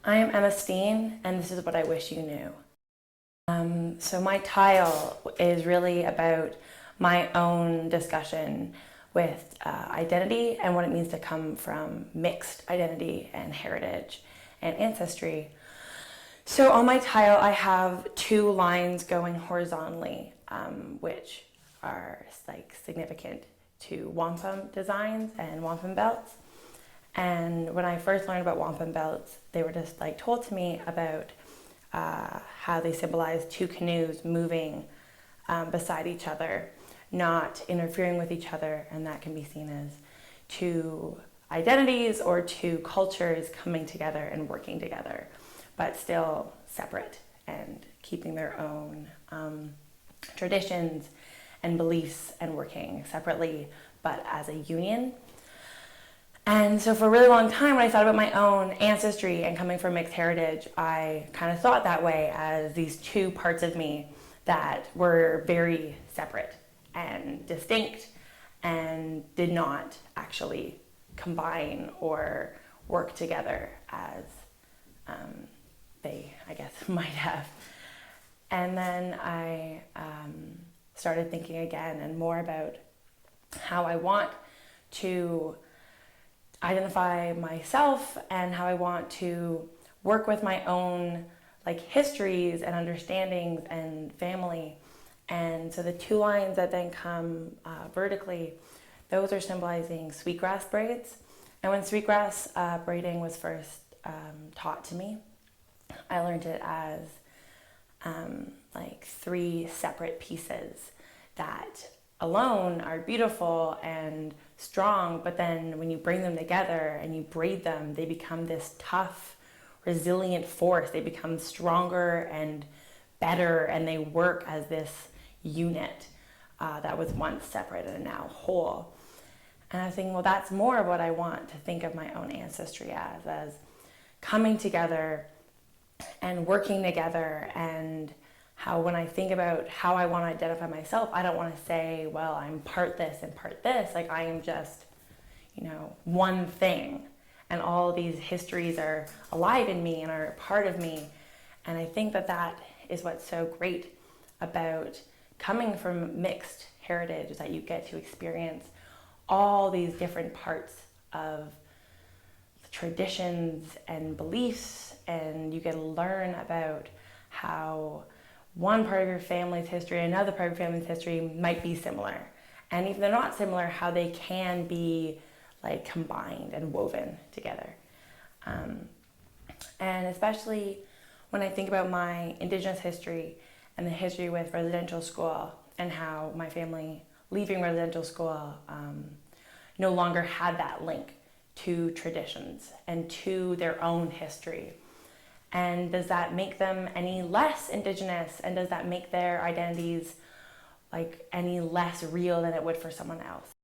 I am Emma Steen, and this is what I wish you knew. So my tile is really about my own discussion with identity and what it means to come from mixed identity and heritage and ancestry. So on my tile, I have two lines going horizontally, which are like significant to wampum designs and wampum belts. And when I first learned about wampum belts, they were just like told to me about how they symbolize two canoes moving beside each other, not interfering with each other, and that can be seen as two identities or two cultures coming together and working together, but still separate and keeping their own traditions and beliefs and working separately, but as a union. And so for a really long time, when I thought about my own ancestry and coming from mixed heritage, I kind of thought that way as these two parts of me that were very separate and distinct and did not actually combine or work together as they, I guess, might have. And then I started thinking again and more about how I want to identify myself and how I want to work with my own like histories and understandings and family. And so the two lines that then come vertically, those are symbolizing sweetgrass braids. And when sweetgrass braiding was first taught to me, I learned it as like three separate pieces that alone are beautiful and strong, but then when you bring them together and you braid them, they become this tough, resilient force. They become stronger and better, and they work as this unit that was once separate and now whole. And I was thinking, well, that's more of what I want to think of my own ancestry as coming together and working together. And how when I think about how I want to identify myself, I don't want to say, well, I'm part this and part this. Like I am just, one thing. And all these histories are alive in me and are part of me. And I think that that is what's so great about coming from mixed heritage, is that you get to experience all these different parts of traditions and beliefs, and you get to learn about how one part of your family's history and another part of your family's history might be similar. And if they're not similar, how they can be like combined and woven together. And especially when I think about my Indigenous history and the history with residential school and how my family leaving residential school no longer had that link to traditions and to their own history. And does that make them any less Indigenous? And does that make their identities like any less real than it would for someone else?